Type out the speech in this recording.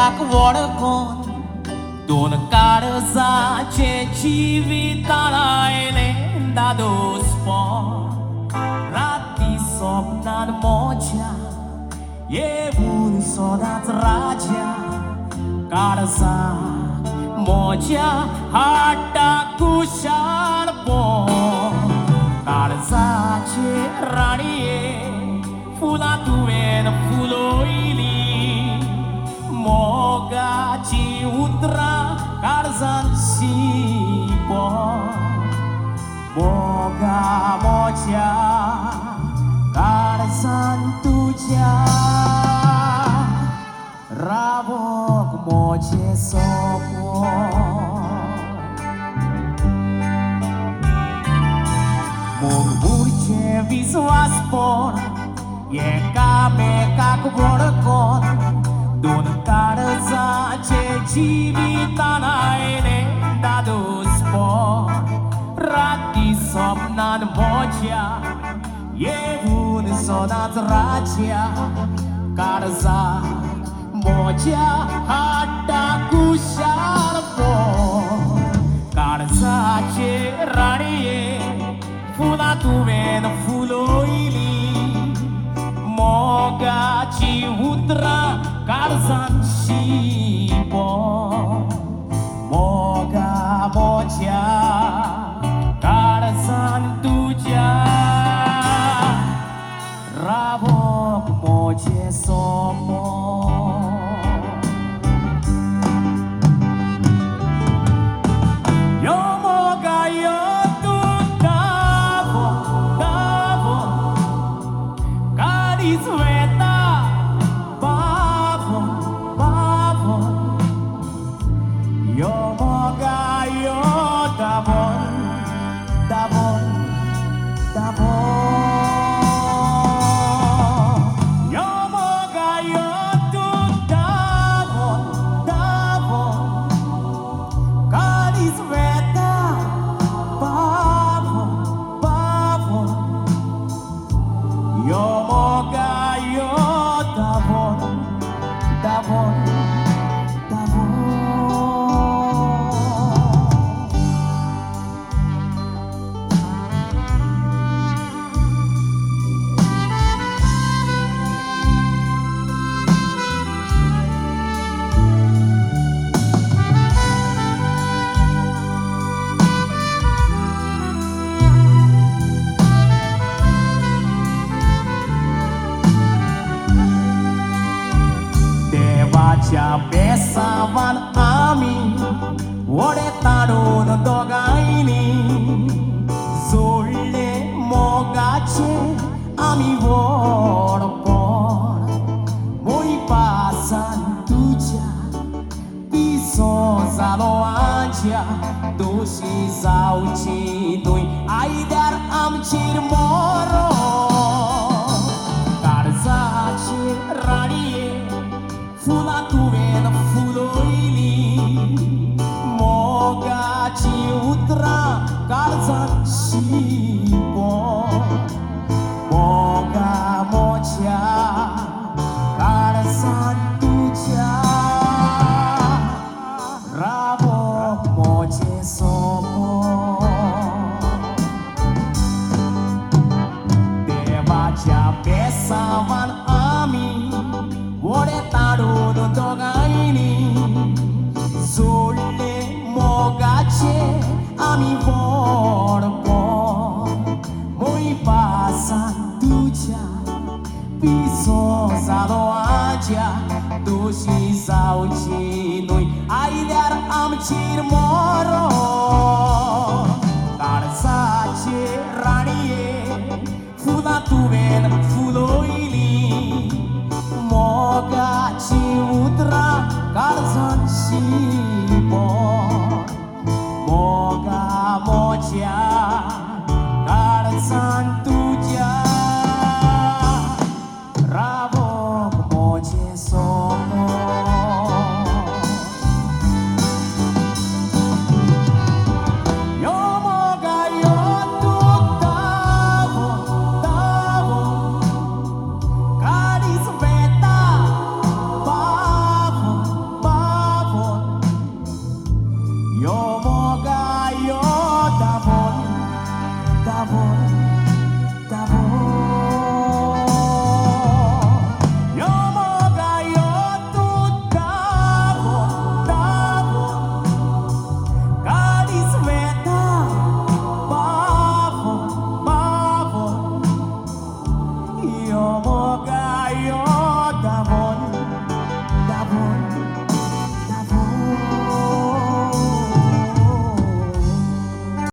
как ворокон, Дона карza ce civita elenda do sport, Rati sopnan moja, e un sodat raja, Karza moja hata kushar po, Karza ce ranie, fula tuen fuloili. Moga ci udra karzan sipo Moga moja karzan tuja Rabok moje sopo Murmurce visuas por Ye kame kak borkon Don karza ce civita elenda do sport, Rati sopnan moja, e un sodat raja, Karza moja hata kushar po, Karza ce ranie, fula tuven fuloili, Moga ci udra Karzan sipo Moga moja Karzan tuja Rabok moje sopo Yo moga yo tu davo Davo Karis weta Yo moga yo davon, davon, davon. Yo moga yo tu davon, davon. Karis veta, bavon, bavon. Yo moga yo davon, davon, davon. Devacha besavan ami, ore taro no dogaini, Zolle mogache ami vorpon, Moi pasan tuja, piso zalo anja, Doshi zauchi doi, Aidar amchir moro, Karzache ranie, Fula tuvena fuloili Moga ci udra karzan sipo Moga moja karzan tuja Rabok moje sopo Devacha besavan ami Ore taro no dogaini, Zolle mogache ami vorpon, Moi pasan tuja, piso zalo aja, Doshi zauchi noi, Aidar amchir moro, Karzache ranie, fula tuven fuloili, Moga ci udra